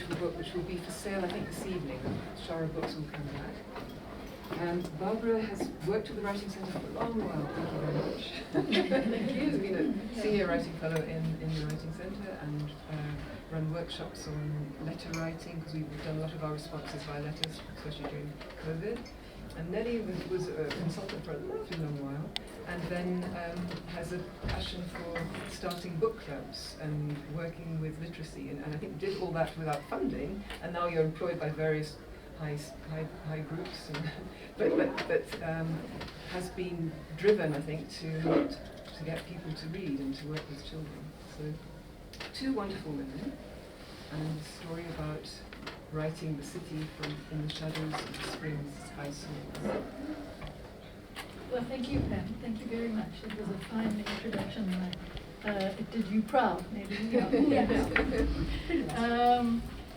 beautiful book which will be for sale, I think, this evening. Shara Books will come back. Barbara has worked with the Writing Centre for a long while. Thank you very much. Thank you. She's been a senior writing fellow in the Writing Centre and run workshops on letter writing, because we've done a lot of our responses via letters, especially during COVID. And Nelly was a consultant for a lovely long while, and then has a passion for starting book clubs and working with literacy, and I think did all that without funding, and now you're employed by various high groups, and but has been driven, I think, to get people to read and to work with children. So, two wonderful women, and a story about writing the city from in the shadows of the spring's high swords. Well, thank you, Pam. Thank you very much. It was a fine introduction. It did you proud, maybe.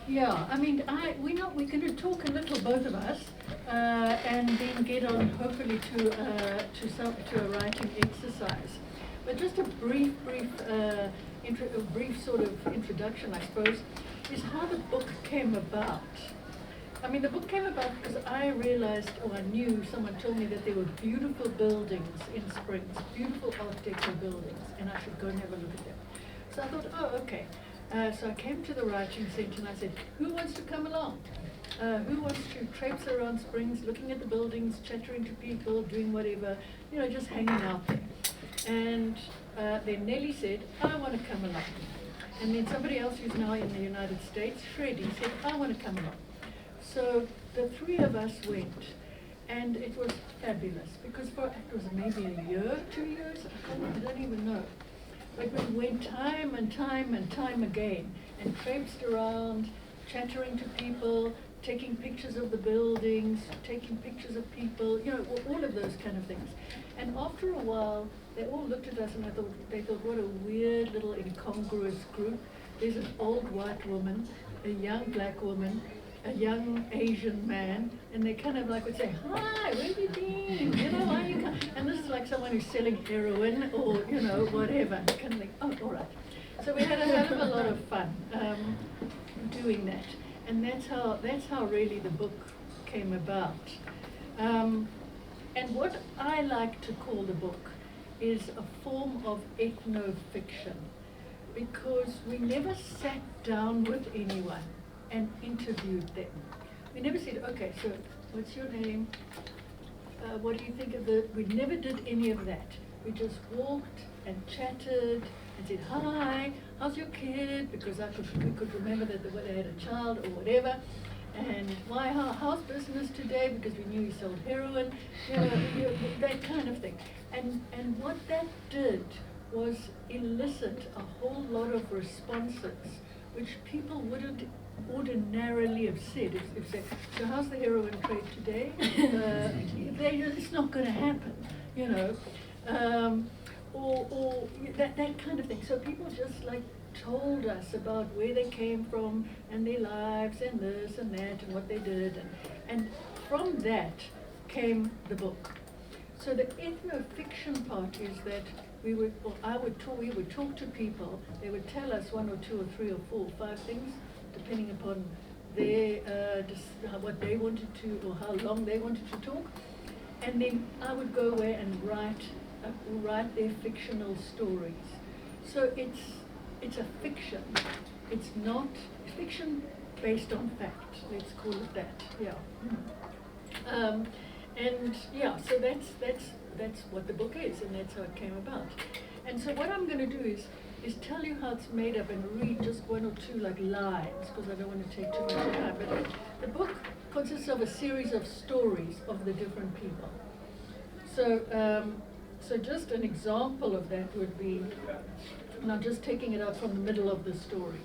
Yeah, I mean, we're going to talk a little, both of us, and then get on, hopefully, to a writing exercise. But just a brief sort of introduction, I suppose, is how the book came about. I mean, the book came about because I realized, or I knew, someone told me that there were beautiful buildings in Springs, beautiful Art Deco buildings, and I should go and have a look at them. So I thought, oh, okay. So I came to the Writing Centre and I said, who wants to come along? Who wants to traipse around Springs, looking at the buildings, chattering to people, doing whatever, just hanging out there. And then Nelly said, I want to come along. And then somebody else who's now in the United States, Freddie, said, I want to come along. So the three of us went, and it was fabulous, because it was maybe a year, 2 years, I don't even know. But we went time and time again, and traipsed around, chattering to people, taking pictures of the buildings, taking pictures of people, all of those kind of things. And after a while, they all looked at us and they thought, what a weird little incongruous group. There's an old white woman, a young black woman, a young Asian man, and they kind of like would say, hi, where have you been? Why you come? And this is like someone who's selling heroin or, whatever. Kind of like, oh, all right. So we had a hell of a lot of fun doing that. And that's how really the book came about. And what I like to call the book is a form of ethno-fiction, because we never sat down with anyone and interviewed them. We never said, okay, so what's your name? What do you think of we never did any of that. We just walked and chatted and said, hi, how's your kid? Because we could remember that they had a child or whatever. And how's business today? Because we knew he sold heroin, that kind of thing. And what that did was elicit a whole lot of responses, which people wouldn't ordinarily have said. If say, so how's the heroin trade today? It's not going to happen, or that kind of thing. So people just like told us about where they came from and their lives and this and that and what they did, and from that came the book. So the ethno-fiction part is that we would talk to people. They would tell us 1 or 2 or 3 or 4 or 5 things, depending upon their what they wanted to, or how long they wanted to talk, and then I would go away and write their fictional stories. So it's a fiction. It's not fiction based on fact. Let's call it that. Yeah. And yeah, so that's what the book is, and that's how it came about. And so what I'm going to do is tell you how it's made up and read just 1 or 2 like lines, because I don't want to take too much time. But the book consists of a series of stories of the different people. So just an example of that would be, now just taking it out from the middle of the story.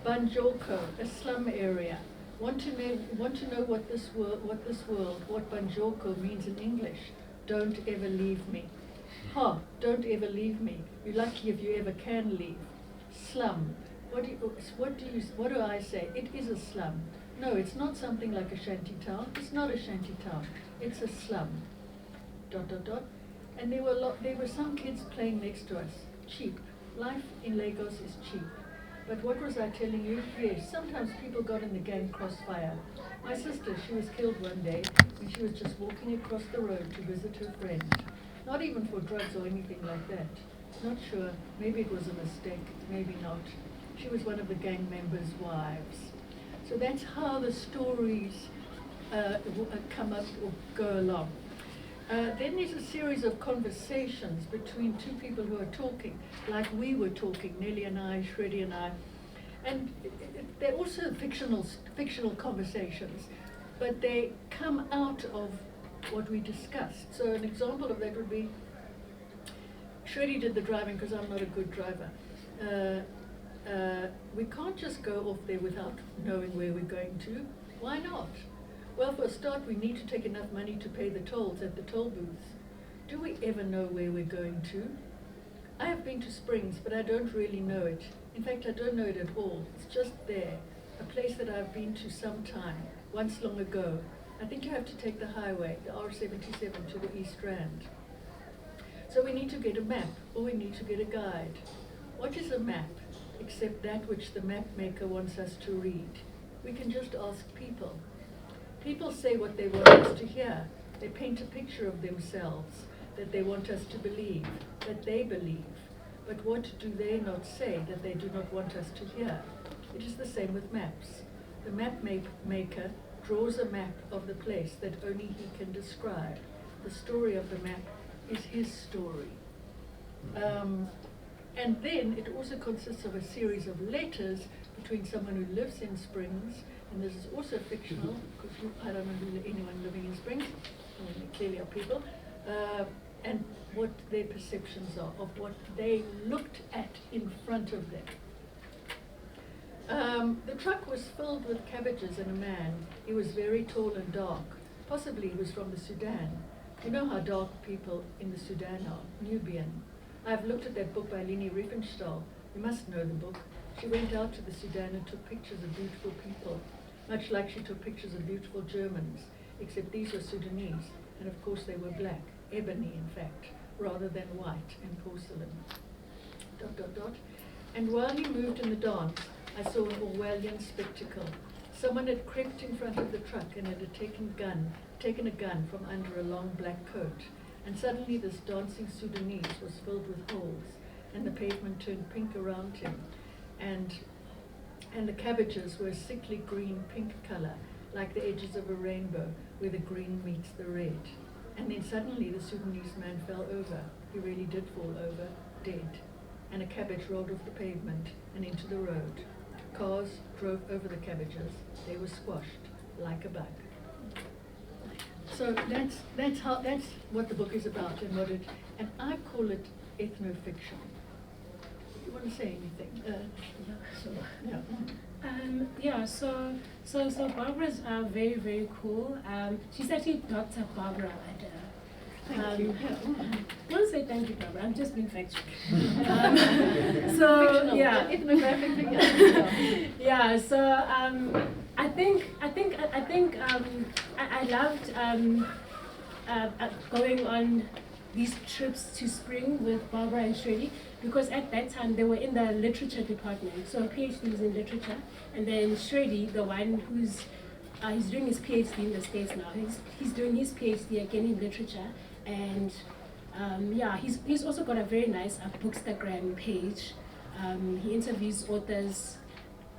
Banjoko, a slum area. Want to know what Banjoko means in English? Don't ever leave me. Don't ever leave me. You're lucky if you ever can leave. Slum. What do I say? It is a slum. No, it's not something like a shanty town. It's not a shanty town. It's a slum. ... And there were some kids playing next to us. Cheap. Life in Lagos is cheap. But what was I telling you? Yes, sometimes people got in the gang crossfire. My sister, she was killed one day when she was just walking across the road to visit her friend. Not even for drugs or anything like that. Not sure. Maybe it was a mistake. Maybe not. She was one of the gang members' wives. So that's how the stories come up or go along. Then there's a series of conversations between two people who are talking, like we were talking, Nelly and I, Shreddy and I. And they're also fictional conversations, but they come out of what we discussed. So an example of that would be, Shreddy did the driving because I'm not a good driver. We can't just go off there without knowing where we're going to. Why not? Well, for a start, we need to take enough money to pay the tolls at the toll booths. Do we ever know where we're going to? I have been to Springs, but I don't really know it. In fact, I don't know it at all. It's just there, a place that I've been to some time, once long ago. I think you have to take the highway, the R77, to the East Rand. So we need to get a map, or we need to get a guide. What is a map, except that which the map maker wants us to read? We can just ask people. People say what they want us to hear. They paint a picture of themselves that they want us to believe, that they believe. But what do they not say that they do not want us to hear? It is the same with maps. The map maker draws a map of the place that only he can describe. The story of the map is his story. And then it also consists of a series of letters between someone who lives in Springs, and this is also fictional, because I don't know anyone living in Springs, I mean, there clearly are people, and what their perceptions are of what they looked at in front of them. The truck was filled with cabbages and a man. He was very tall and dark. Possibly he was from the Sudan. You know how dark people in the Sudan are, Nubian. I've looked at that book by Leni Riefenstahl. You must know the book. She went out to the Sudan and took pictures of beautiful people, much like she took pictures of beautiful Germans, except these were Sudanese, and of course they were black, ebony in fact, rather than white and porcelain. ... And while he moved in the dance, I saw an Orwellian spectacle. Someone had crept in front of the truck and had taken a gun from under a long black coat, and suddenly this dancing Sudanese was filled with holes, and the pavement turned pink around him, and the cabbages were a sickly green pink color, like the edges of a rainbow, where the green meets the red. And then suddenly the Sudanese man fell over. He really did fall over, dead. And a cabbage rolled off the pavement and into the road. Cars drove over the cabbages. They were squashed like a bug. So that's what the book is about, and I call it ethnofiction. You want to say anything? So Barbara's very, very cool. She's actually Dr. Barbara Adair. Thank you. Don't say thank you, Barbara. I'm just being factual. Fictional, ethnographic figure. Yeah. So I think I loved going on these trips to Spring with Barbara and Shreddy, because at that time they were in the literature department. So PhD is in literature, and then Shreddy, the one who's he's doing his PhD in the States now. He's doing his PhD again in literature, and he's also got a very nice Bookstagram page. He interviews authors.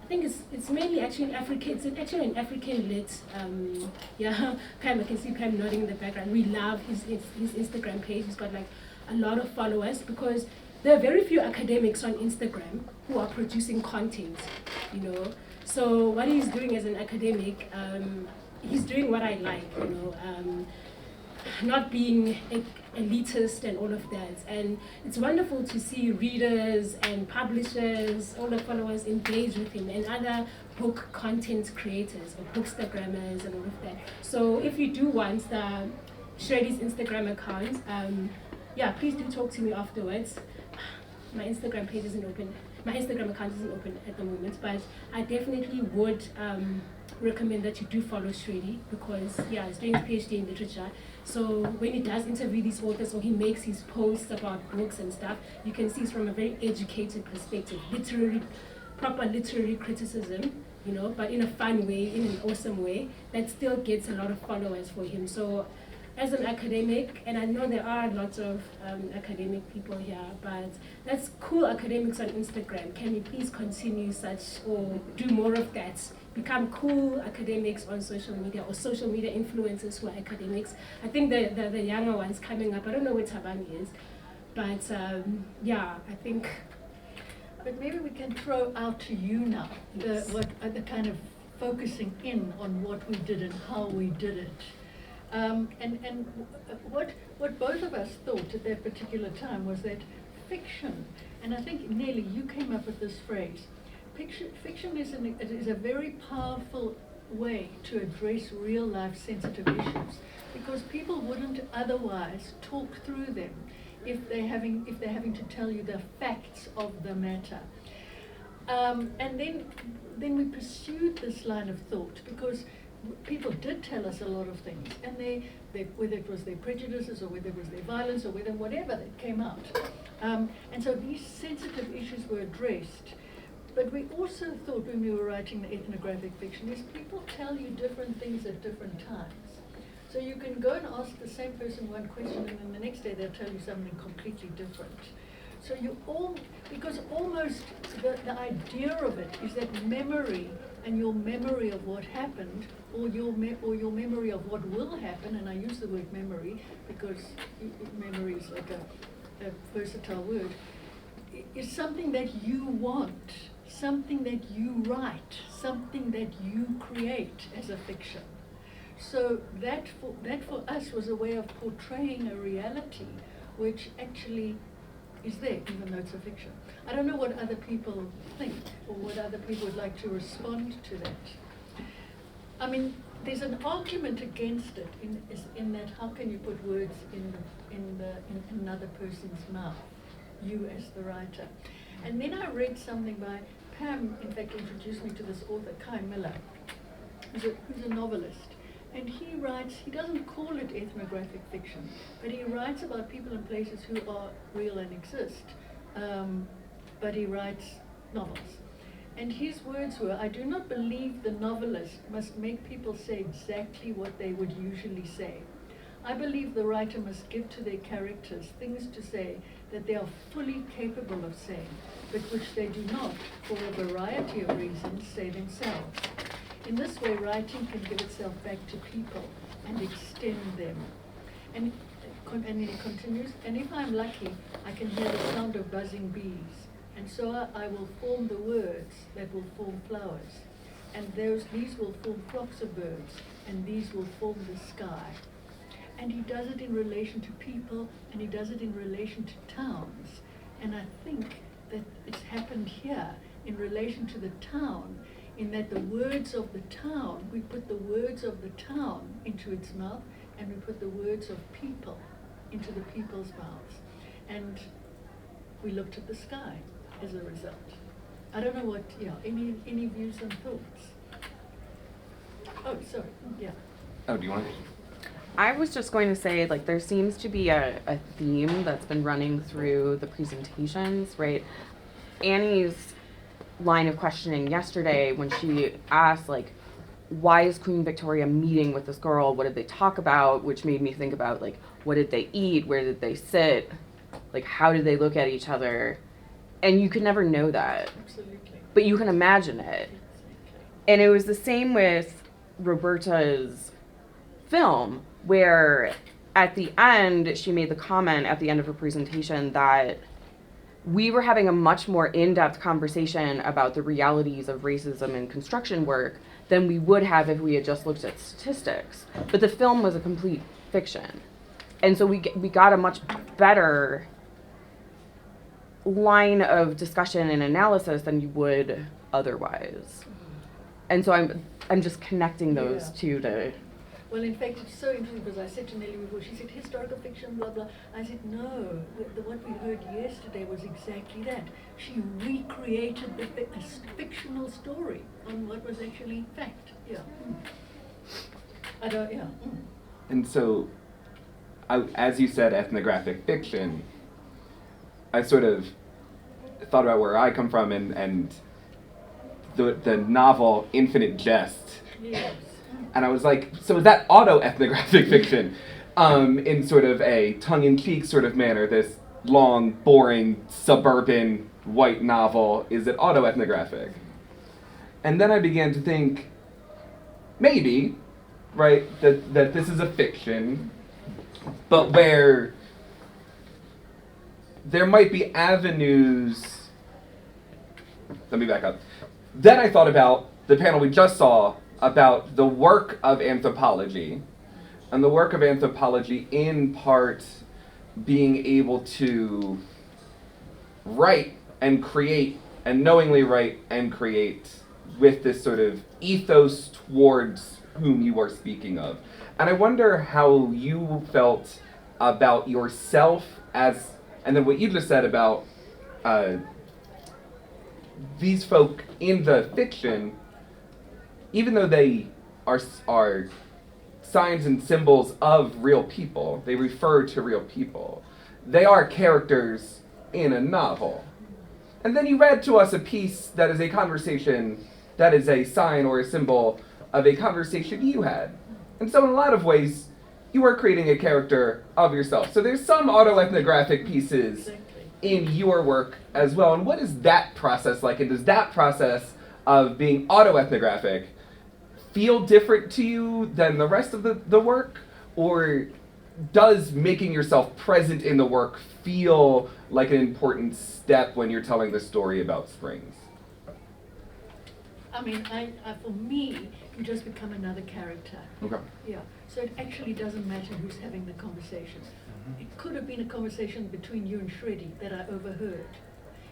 I think it's mainly actually in Africa. It's actually an African lit. Pam, I can see Pam nodding in the background. We love his Instagram page. He's got like a lot of followers, because there are very few academics on Instagram who are producing content, you know. So what he's doing as an academic, he's doing what I like, you know, not being elitist and all of that. And it's wonderful to see readers and publishers, all the followers engage with him, and other book content creators or bookstagrammers and all of that. So if you do want the Shreddy's Instagram account, please do talk to me afterwards. My Instagram page isn't open. My Instagram account isn't open at the moment, but I definitely would recommend that you do follow Shreddy, because he's doing his PhD in literature. So when he does interview these authors, or he makes his posts about books and stuff, you can see it's from a very educated perspective, literary proper literary criticism, but in a fun way, in an awesome way, that still gets a lot of followers for him. So as an academic, and I know there are lots of academic people here, but that's cool academics on Instagram. Can we please continue such, or do more of that? Become cool academics on social media, or social media influencers who are academics. I think the younger ones coming up, I don't know where Tabang is, but yeah, I think. But maybe we can throw out to you now the kind of focusing in on what we did and how we did it. And what both of us thought at that particular time was that fiction, and I think, Nelly, you came up with this phrase, fiction is a very powerful way to address real life sensitive issues, because people wouldn't otherwise talk through them if they're having to tell you the facts of the matter. And then we pursued this line of thought, because people did tell us a lot of things, and they whether it was their prejudices or whether it was their violence or whatever that came out. And so these sensitive issues were addressed. But we also thought, when we were writing the ethnographic fiction, is people tell you different things at different times. So you can go and ask the same person one question, and then the next day they'll tell you something completely different. So because almost the idea of it is that memory, and your memory of what happened, or your memory of what will happen, and I use the word memory because memory is like a versatile word, is something that you want, something that you write, something that you create as a fiction. So that for us was a way of portraying a reality which actually is there, even though it's a fiction. I don't know what other people think, or what other people would like to respond to that. I mean, there's an argument against it in that how can you put words in another person's mouth, you as the writer. And then I read something by Pam, in fact, introduced me to this author, Kai Miller, who's a novelist. And he writes, he doesn't call it ethnographic fiction, but he writes about people and places who are real and exist. But he writes novels. And his words were, I do not believe the novelist must make people say exactly what they would usually say. I believe the writer must give to their characters things to say that they are fully capable of saying, but which they do not, for a variety of reasons, say themselves. In this way, writing can give itself back to people and extend them. And then he continues, and if I'm lucky, I can hear the sound of buzzing bees. And so I will form the words that will form flowers. And these will form flocks of birds, and these will form the sky. And he does it in relation to people, and he does it in relation to towns. And I think that it's happened here in relation to the town, in that the words of the town, we put the words of the town into its mouth, and we put the words of people into the people's mouths. And we looked at the sky as a result. I don't know what, any views and thoughts? Oh, sorry, yeah. Oh, do you want to? I was just going to say, like, there seems to be a theme that's been running through the presentations, right? Annie's line of questioning yesterday when she asked, like, why is Queen Victoria meeting with this girl? What did they talk about? Which made me think about, like, what did they eat? Where did they sit? Like, how did they look at each other? And you could never know that. Absolutely. But you can imagine it. And it was the same with Roberta's film, where at the end, she made the comment at the end of her presentation that we were having a much more in-depth conversation about the realities of racism in construction work than we would have if we had just looked at statistics. But the film was a complete fiction. And so we got a much better line of discussion and analysis than you would otherwise. And so I'm just connecting those two to... Well, in fact, it's so interesting because I said to Nelly before, she said historical fiction, blah, blah. I said, no, what we heard yesterday was exactly that. She recreated a fictional story on what was actually fact. Yeah. And so, as you said, ethnographic fiction, I sort of thought about where I come from and the novel Infinite Jest. Yes. And I was like, so is that auto-ethnographic fiction? In sort of a tongue-in-cheek sort of manner, this long, boring, suburban, white novel, is it auto-ethnographic? And then I began to think, maybe, right, that this is a fiction, but where there might be avenues. Let me back up. Then I thought about the panel we just saw about the work of anthropology, and the work of anthropology in part being able to write and create, and knowingly write and create with this sort of ethos towards whom you are speaking of. And I wonder how you felt about yourself as, and then what you just said about these folk in the fiction, even though they are signs and symbols of real people, they refer to real people, they are characters in a novel. And then you read to us a piece that is a conversation, that is a sign or a symbol of a conversation you had. And so in a lot of ways, you are creating a character of yourself. So there's some autoethnographic pieces in your work as well. And what is that process like? And does that process of being autoethnographic feel different to you than the rest of the work? Or does making yourself present in the work feel like an important step when you're telling the story about Springs? I mean, for me, you just become another character. Okay. Yeah. So it actually doesn't matter who's having the conversation. It could have been a conversation between you and Shreddy that I overheard.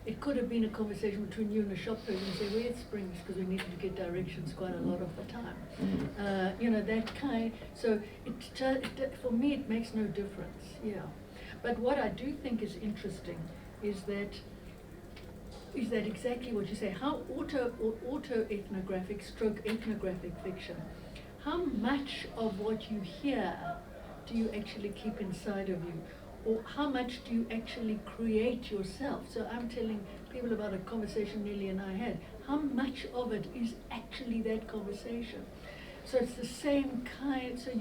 It could have been a conversation between you and the shop person and say, where's Springs? Because we needed to get directions quite a lot of the time. You know, that kind. So for me, it makes no difference. Yeah. But what I do think is interesting is that exactly what you say, how auto-ethnographic stroke ethnographic fiction, how much of what you hear do you actually keep inside of you? Or how much do you actually create yourself? So I'm telling people about a conversation Nelly and I had. How much of it is actually that conversation? So it's the same kind, so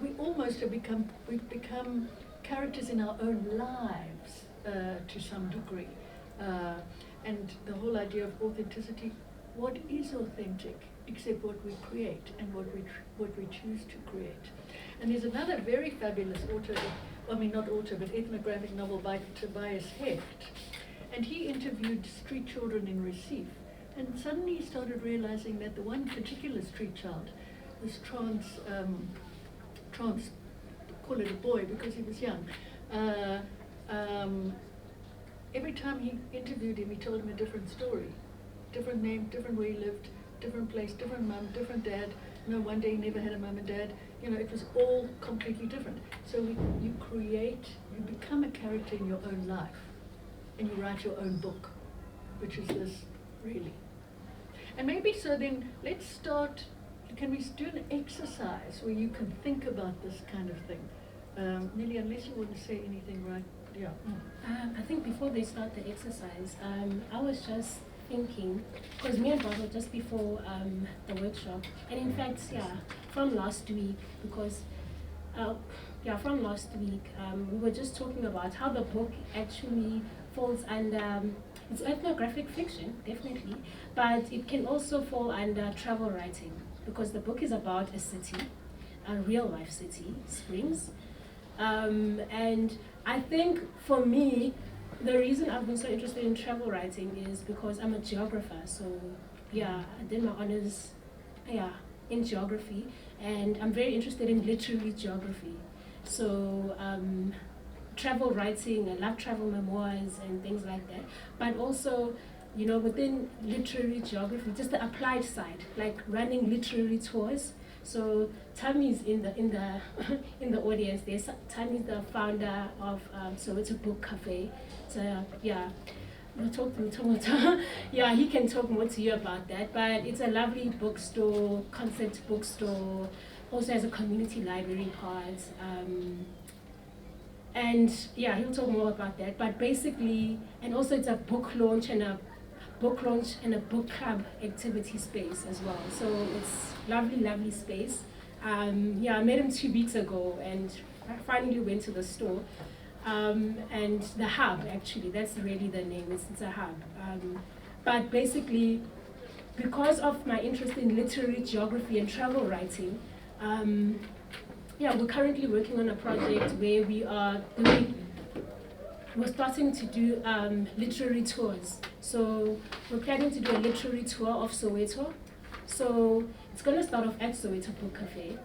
we almost have we've become characters in our own lives to some degree. And the whole idea of authenticity, what is authentic except what we create and what we choose to create? And there's another very fabulous ethnographic novel by Tobias Heft. And he interviewed street children in Recife. And suddenly he started realizing that the one particular street child, this trans, call it a boy because he was young, every time he interviewed him, he told him a different story. Different name, different where he lived, different place, different mum, different dad. No, one day he never had a mum and dad. You know, it was all completely different. So you become a character in your own life. And you write your own book, which is this, really. And maybe so then, let's start, can we do an exercise where you can think about this kind of thing? Nelly, unless you want to say anything, right? Yeah. I think before they start the exercise, I was just thinking, because me and Barbara just before the workshop, and in fact, from last week, because from last week, we were just talking about how the book actually falls under, it's ethnographic fiction, definitely, but it can also fall under travel writing, because the book is about a city, a real life city, Springs, and I think for me, the reason I've been so interested in travel writing is because I'm a geographer. So I did my honors in geography, and I'm very interested in literary geography. So travel writing, I love travel memoirs and things like that. But also, you know, within literary geography, just the applied side, like running literary tours. So Tammy's in the in the audience. There's Tammy's the founder of so it's a book cafe. So we'll talk to Tomoto. He can talk more to you about that. But it's a lovely bookstore, concept bookstore. Also has a community library part. And he'll talk more about that. But basically, and also it's a book launch and a book launch and a book club activity space as well. So it's lovely, lovely space. Yeah, I met him 2 weeks ago, and I finally went to the store. And the hub, actually, that's really the name, it's a hub. But basically, because of my interest in literary geography and travel writing, yeah, we're currently working on a project where we're starting to do literary tours. So we're planning to do a literary tour of Soweto. So it's going to start off at Soweto Book Cafe.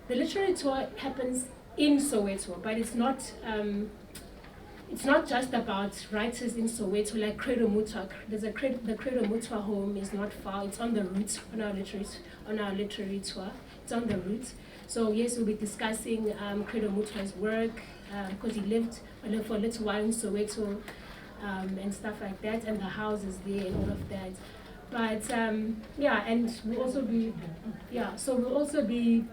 The literary tour happens in Soweto, but it's not just about writers in Soweto like Credo Mutwa. The Credo Mutwa home is not far. It's on the route on our literary tour. It's on the route. So yes, we'll be discussing Credo Mutwa's work because he lived for a little while in Soweto and stuff like that, and the houses there and all of that. But yeah, and we'll also be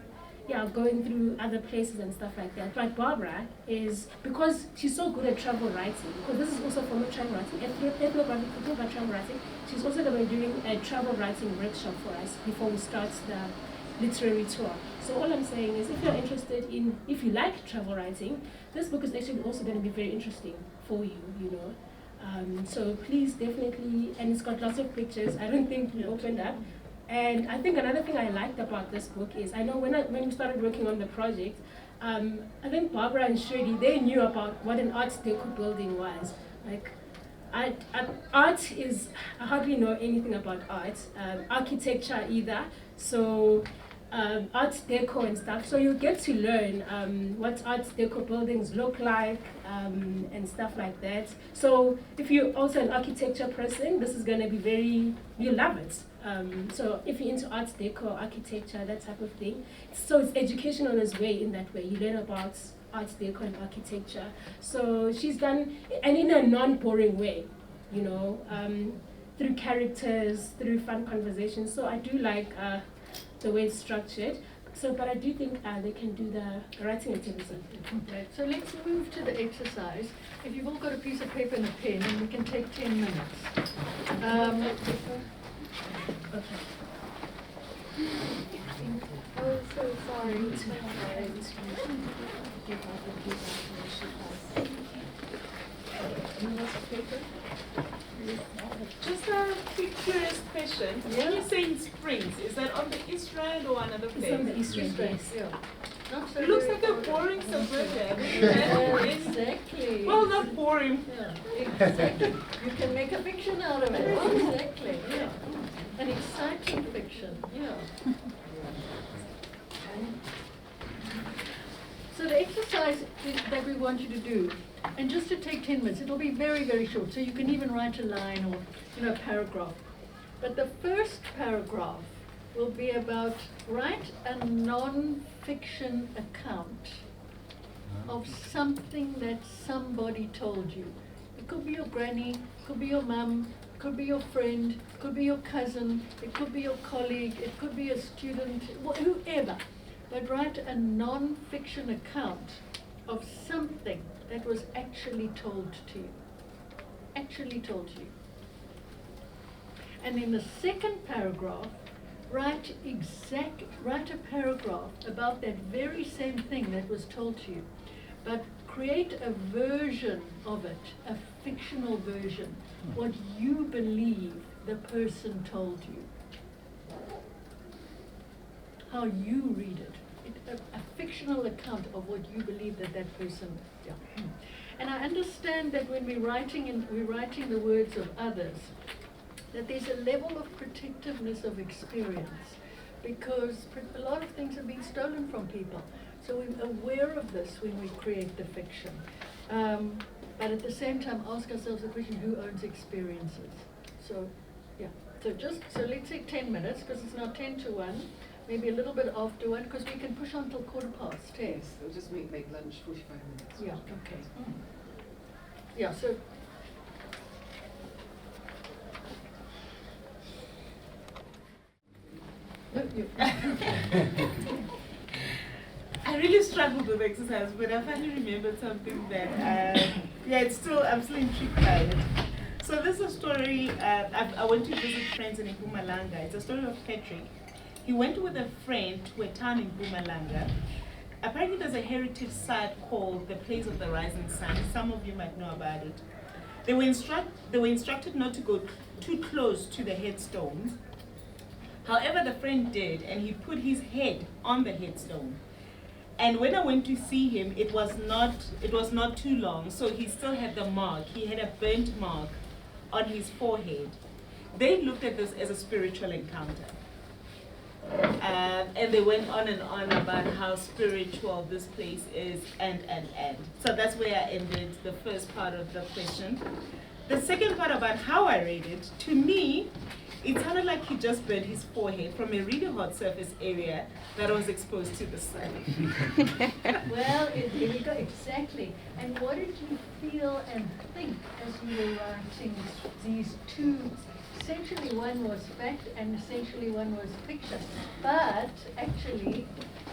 going through other places and stuff like that. But Barbara is, because she's so good at travel writing, because this is also from a travel writing, ethnographic travel writing, she's also going to be doing a travel writing workshop for us before we start the literary tour. So all I'm saying is, if you're interested in, if you like travel writing, this book is actually also going to be very interesting for you, you know. So please definitely, and it's got lots of pictures. I don't think we opened up. And I think another thing I liked about this book is, I know when we started working on the project, I think Barbara and Shirley, they knew about what an art deco building was. Like, art is, I hardly know anything about art, architecture either. So art deco and stuff. So you get to learn what art deco buildings look like and stuff like that. So if you're also an architecture person, this is going to be you'll love it. So if you're into art deco, architecture, that type of thing. So it's educational as well in that way. You learn about art deco and architecture. So she's done, and in a non-boring way, you know, through characters, through fun conversations. So I do like the way it's structured. So, but I do think they can do the writing activity. Okay, so let's move to the exercise. If you've all got a piece of paper and a pen, and we can take 10 minutes. Okay. Oh, so sorry. Just a quick curious question. When you say in Springs, is that on the East Rand or another place? It's on the East Rand, yes. Not so It looks very like a far. boring suburb. Exactly. Well, not boring. Yeah, exactly. You can make a fiction out of it. Exactly. Yeah. An exciting fiction. Yeah. So the exercise that we want you to do, and just to take 10 minutes, it'll be very, very short. So you can even write a line or, a paragraph. But the first paragraph will be about write a non-fiction account of something that somebody told you. It could be your granny, it could be your mum, it could be your friend, it could be your cousin, it could be your colleague, it could be a student, whoever. But write a non-fiction account of something that was actually told to you. Actually told to you. And in the second paragraph, write a paragraph about that very same thing that was told to you, but create a version of it, a fictional version, what you believe the person told you, how you read it. A fictional account of what you believe that person. Yeah. And I understand that when we're writing the words of others, that there's a level of protectiveness of experience, because a lot of things have been stolen from people. So we're aware of this when we create the fiction. But at the same time, ask ourselves the question, who owns experiences? So, yeah. So let's say 10 minutes, because it's now 10 to 1. Maybe a little bit after 1, because we can push on till 10:15. Yes, we'll just make lunch 45 minutes. Yeah, okay. Yeah, so. No, you. I really struggled with the exercise, but I finally remembered something that, I'm still intrigued by it. So this is a story, I went to visit friends in Mpumalanga. It's a story of Patrick. He went with a friend to a town in Mpumalanga. Apparently there's a heritage site called the Place of the Rising Sun. Some of you might know about it. They were instructed not to go too close to the headstones. However, the friend did, and he put his head on the headstone. And when I went to see him, it was not too long, so he still had the mark. He had a burnt mark on his forehead. They looked at this as a spiritual encounter. And they went on and on about how spiritual this place is, and. So that's where I ended the first part of the question. The second part about how I read it, to me, it sounded like he just burned his forehead from a really hot surface area that was exposed to the sun. Well, here we go, exactly. And what did you feel and think as you were writing these two? Essentially one was fact and essentially one was fiction. But actually,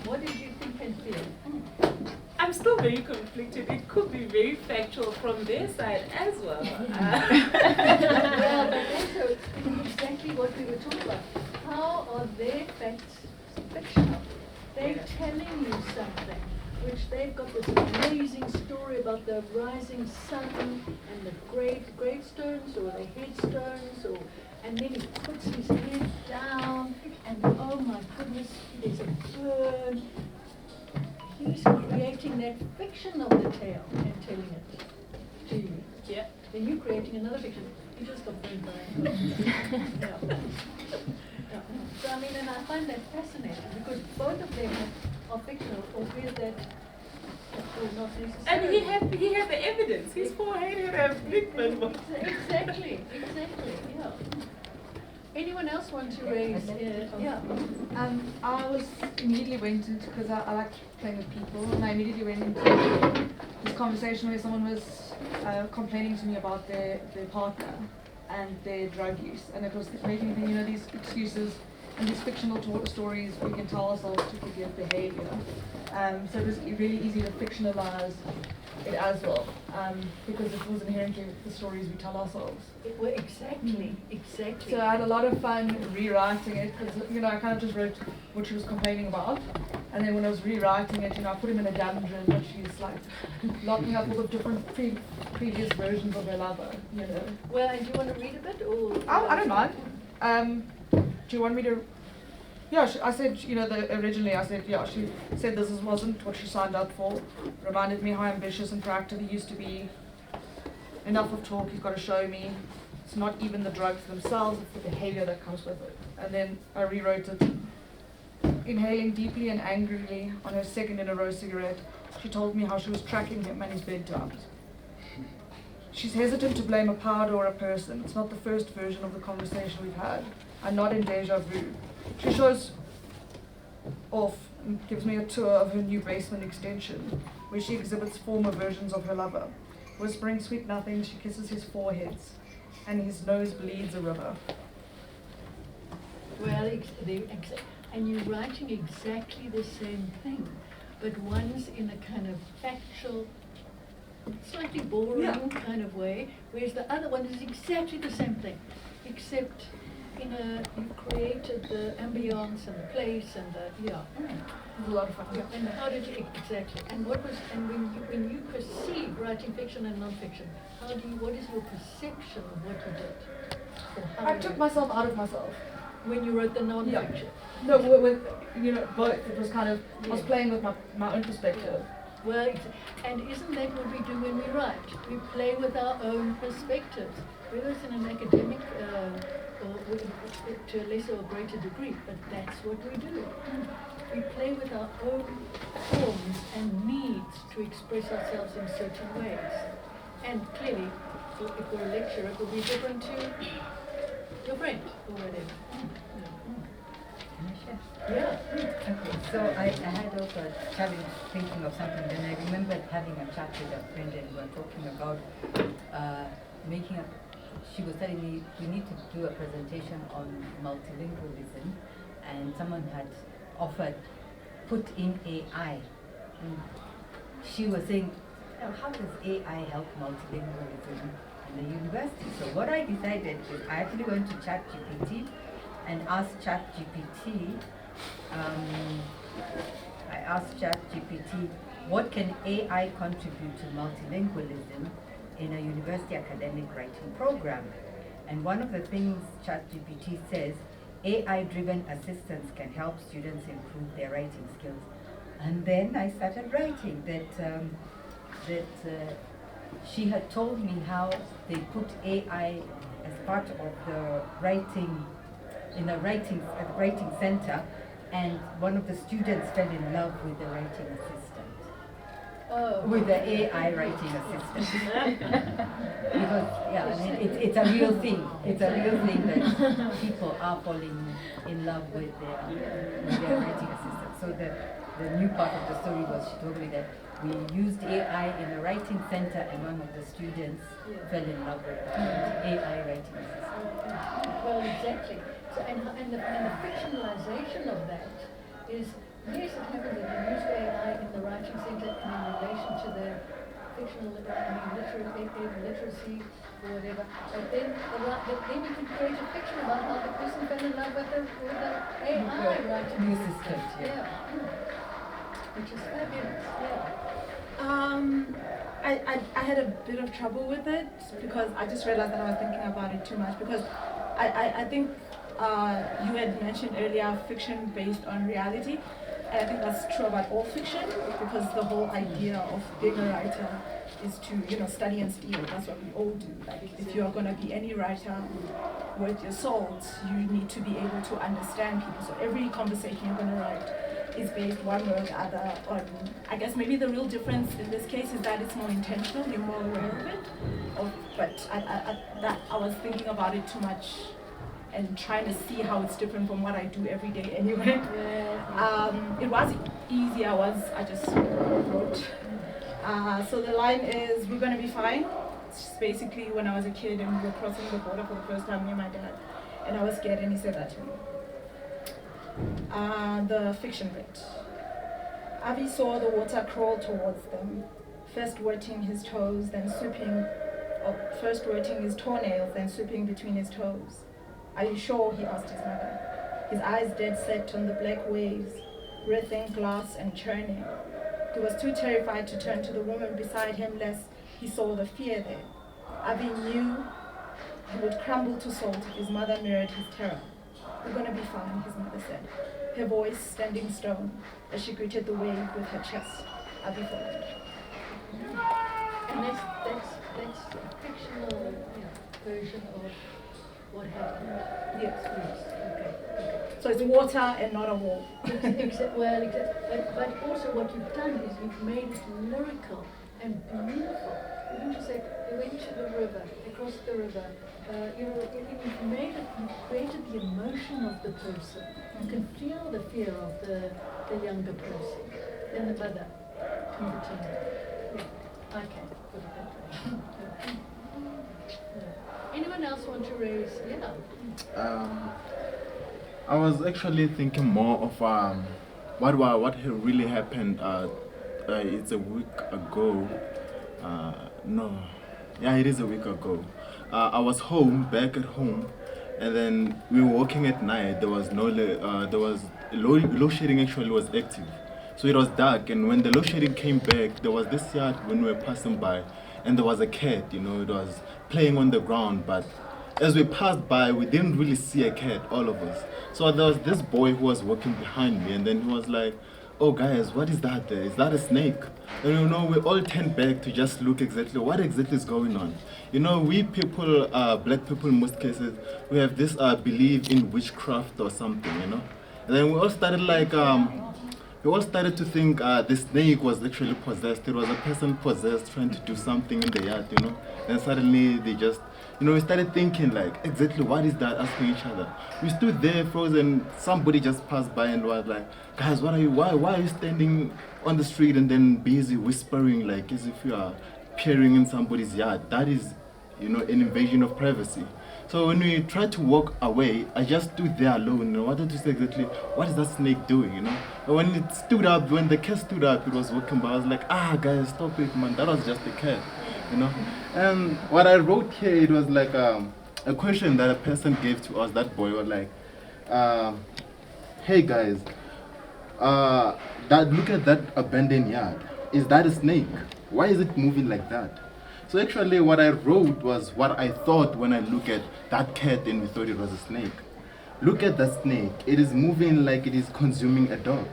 what did you think and feel? I'm still very conflicted. It could be very factual from their side as well. Well, but also exactly what we were talking about. How are their facts fictional? They're telling you something, which they've got this amazing story about the rising sun and the gravestones or the headstones, and then he puts his head down, and oh my goodness, there's a bird. He's creating that fiction of the tale and telling it to you. Yeah. Then you're creating another fiction. You just got burned by it. Yeah. Yeah. So I mean, and I find that fascinating because both of them are fictional, albeit that not necessarily. And he had the evidence. His forehead had a big burn mark. Exactly, yeah. Anyone else want to raise? Yeah. I was immediately went into, because I like playing with people, and I immediately went into this conversation where someone was complaining to me about their partner and their drug use, and it was making me think, you know, these excuses and these fictional stories we can tell ourselves to forgive behavior. So it was really easy to fictionalize it as well, because it was inherently the stories we tell ourselves. Well, exactly. So I had a lot of fun rewriting it, because, you know, I kind of just wrote what she was complaining about, and then when I was rewriting it, you know, I put him in a dungeon, and she's like locking up all the different previous versions of her lover, you know. Well, and do you want to read a bit, or? Oh, I don't mind. Do you want me to? Yeah, I said, you know, originally I said, yeah, she said this wasn't what she signed up for. Reminded me how ambitious and proactive he used to be. Enough of talk, he's got to show me. It's not even the drugs themselves, it's the behavior that comes with it. And then I rewrote it. Inhaling deeply and angrily on her second in a row cigarette, she told me how she was tracking him and his bedtimes. She's hesitant to blame a powder or a person. It's not the first version of the conversation we've had. I'm not in deja vu. She shows off and gives me a tour of her new basement extension, where she exhibits former versions of her lover. Whispering sweet nothings, she kisses his foreheads, and his nose bleeds a river. Well, and you're writing exactly the same thing, but one's in a kind of factual, slightly boring kind of way, whereas the other one is exactly the same thing, except you've created the ambience and the place and the, It was a lot of fun. Yeah. And how did you, exactly, and when you perceive writing fiction and non-fiction, what is your perception of what you did? Or how I took myself out of myself. When you wrote the non-fiction? No, with, you know, both. It was kind of, I was playing with my own perspective. Well, and isn't that what we do when we write? We play with our own perspectives, whether it's in an academic or to a lesser or greater degree, but that's what we do. We play with our own forms and needs to express ourselves in certain ways. And clearly, if we're a lecturer, it will be different to your friend or whatever. Yeah. Okay, so I had also a challenge thinking of something, and I remembered having a chat with a friend, and we were talking about she was telling me we need to do a presentation on multilingualism, and someone had offered put in AI. And she was saying, how does AI help multilingualism? in the university. So what I decided is I actually went to ChatGPT and asked ChatGPT, what can AI contribute to multilingualism in a university academic writing program? And one of the things ChatGPT says, AI-driven assistance can help students improve their writing skills. And then I started writing that she had told me how they put AI as part of the writing, in a writing center, and one of the students fell in love with the writing assistant. With the AI writing assistant. Because, yeah, I mean, it's a real thing. It's a real thing that people are falling in love with their writing assistant. So the new part of the story was she told me that we used AI in a writing center and one of the students fell in love with the AI writing assistant. Well, exactly. So, and the fictionalization of that is, yes, it happens that you use AI in the writing center and in relation to their fictional, literacy or whatever. But then you can create a fiction about how the person fell in love with the AI writing system. Yeah. Which is fabulous. Yeah. I had a bit of trouble with it because I just realized that I was thinking about it too much, because I think you had mentioned earlier fiction based on reality, and I think that's true about all fiction, because the whole idea of being a writer is to, study and steal. That's what we all do. Like, if you are going to be any writer worth your salt, you need to be able to understand people. So every conversation you're going to write is based one way or the other on, I guess maybe the real difference in this case is that it's more intentional, you're more aware of it. But I was thinking about it too much and trying to see how it's different from what I do every day anyway. It was easy, I just wrote. So the line is, we're gonna be fine. It's just basically when I was a kid and we were crossing the border for the first time, me and my dad, and I was scared and he said that to me. The fiction bit. Avi saw the water crawl towards them, first wetting his toes, then first wetting his toenails, then sweeping between his toes. Are you sure? He asked his mother, his eyes dead set on the black waves, writhing glass and churning. He was too terrified to turn to the woman beside him lest he saw the fear there. Avi knew he would crumble to salt if his mother mirrored his terror. We're gonna be fine, his mother said, her voice standing stone as she greeted the wave with her chest. Avi followed. And that's a fictional version of what happened. Yes. Okay. So it's water and not a wall. But also what you've done is you've made it lyrical and beautiful. You don't just say, they went to the river, they crossed the river. You've created the emotion of the person. You can feel the fear of the younger person and the mother in between. Yeah. Okay, put it that way. Anyone else want to raise? Yeah. I was actually thinking more of what really happened. It's a week ago. It is a week ago. I was back at home, and then we were walking at night. There was load shedding actually was active, so it was dark. And when the load shedding came back, there was this yard when we were passing by, and there was a cat. It was playing on the ground, but as we passed by, we didn't really see a cat, all of us. So there was this boy who was walking behind me, and then he was like, "Oh guys, what is that there? Is that a snake?" And we all turned back to just look exactly what exactly is going on. We people, black people in most cases, we have this belief in witchcraft or something, And then we all started to think the snake was actually possessed. It was a person possessed trying to do something in the yard, Then suddenly they just, we started thinking like, exactly what is that, asking each other. We stood there frozen, somebody just passed by and was like, "Guys, why are you standing on the street and then busy whispering like as if you are peering in somebody's yard?" That is, an invasion of privacy. So when we tried to walk away, I just stood there alone. I wanted to say exactly, what is that snake doing, And when the cat stood up, it was walking by. I was like, guys, stop it, man. That was just a cat. you know. And what I wrote here, it was like a question that a person gave to us, that boy, was like, hey guys, look at that abandoned yard. Is that a snake? Why is it moving like that? So actually what I wrote was what I thought when I look at that cat and we thought it was a snake. Look at the snake. It is moving like it is consuming a dog.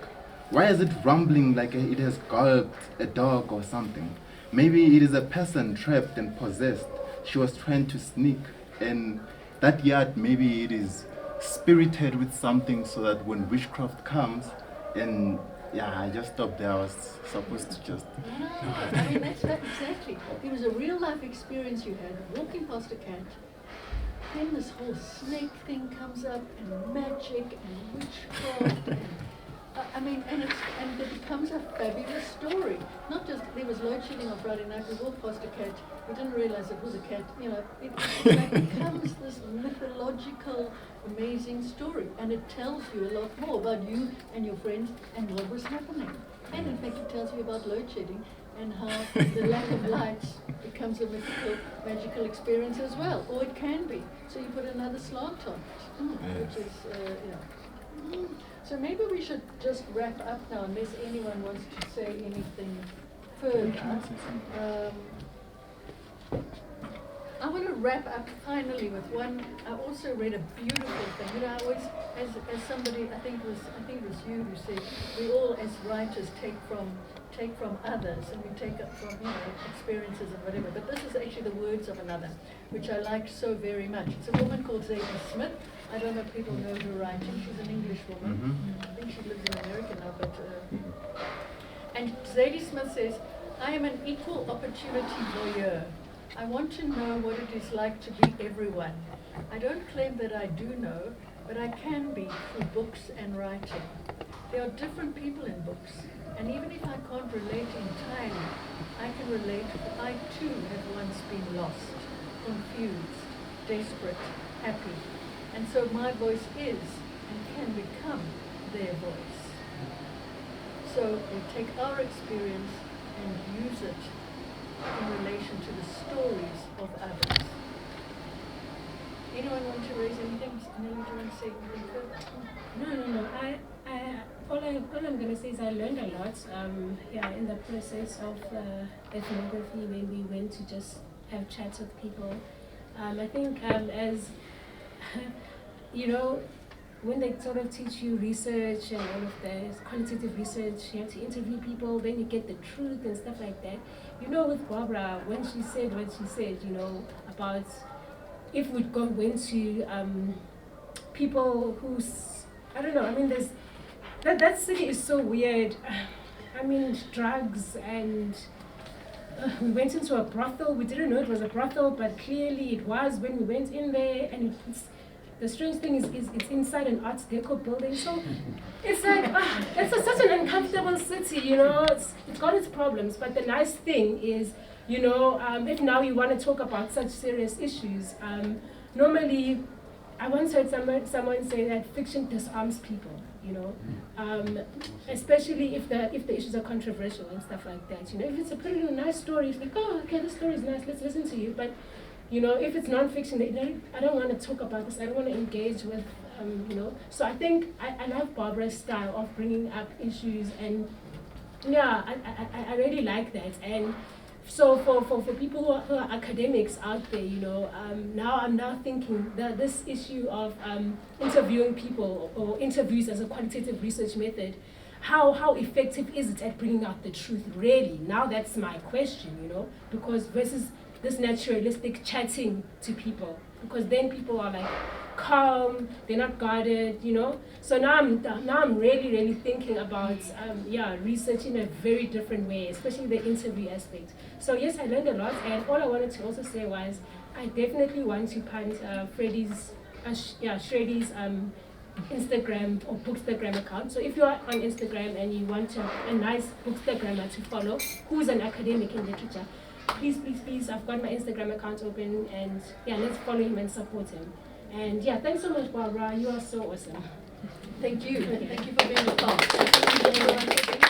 Why is it rumbling like it has gulped a dog or something? Maybe it is a person trapped and possessed. She was trying to sneak, and that yard, maybe it is spirited with something so that when witchcraft comes, and yeah, I just stopped there. I was supposed to just... No, I mean, that's exactly. It was a real life experience you had, walking past a cat. Then this whole snake thing comes up, and magic, and witchcraft, and and it becomes a fabulous story. Not just there was load shedding on Friday night. We walked past a cat. We didn't realize it was a cat. You know, it becomes this mythological, amazing story, and it tells you a lot more about you and your friends and what was happening. And in fact, it tells you about load shedding and how the lack of light becomes a mythical, magical experience as well, or it can be. So you put another slant on it, which is, So maybe we should just wrap up now, unless anyone wants to say anything further. I want to wrap up finally with one. I also read a beautiful thing. You know, I always, as somebody, I think it was you who said, we all as writers take from others, and we take up from experiences and whatever. But this is actually the words of another, which I like so very much. It's a woman called Zadie Smith. I don't know if people know her writing. She's an English woman. I think she lives in America now, but and Zadie Smith says, I am an equal opportunity voyeur. I want to know what it is like to be everyone. I don't claim that I do know, but I can be through books and writing. There are different people in books, and even if I can't relate entirely, I can relate that I too have once been lost, confused, desperate, happy. And so my voice is and can become their voice. So we take our experience and use it in relation to the stories of others. Anyone want to raise anything? Nelly, do you want to say anything further? No. All I'm going to say is I learned a lot in the process of ethnography when we went to just have chats with people. I think as, when they sort of teach you research and all of this qualitative research, you have to interview people, then you get the truth and stuff like that. With Barbara, when she said what she said, about if we went to people who's, I don't know, I mean, that city is so weird. I mean, drugs, and we went into a brothel. We didn't know it was a brothel, but clearly it was when we went in there. And the strange thing is it's inside an Art Deco building. So it's like, it's such an uncomfortable city, It's got its problems, but the nice thing is, if now you want to talk about such serious issues, normally, I once heard someone say that fiction disarms people, especially if the issues are controversial and stuff like that. If it's a pretty nice story, it's like, oh, okay, this story is nice, let's listen to you. But if it's non-fiction, I don't want to talk about this. I don't want to engage with, So I think I love Barbara's style of bringing up issues, and yeah, I really like that. And so for people who are academics out there, I'm now thinking that this issue of interviewing people or interviews as a qualitative research method, how effective is it at bringing out the truth, really? Now that's my question, because versus this naturalistic chatting to people, because then people are like calm, they're not guarded, So now I'm really, really thinking about research in a very different way, especially the interview aspect. So yes, I learned a lot, and all I wanted to also say was I definitely want to punt Shreddy's Instagram or Bookstagram account. So if you are on Instagram and you want a nice Bookstagrammer to follow, who's an academic in literature, please, I've got my Instagram account open, and let's follow him and support him. And thanks so much, Barbara. You are so awesome. Thank you. Thank you for being a part.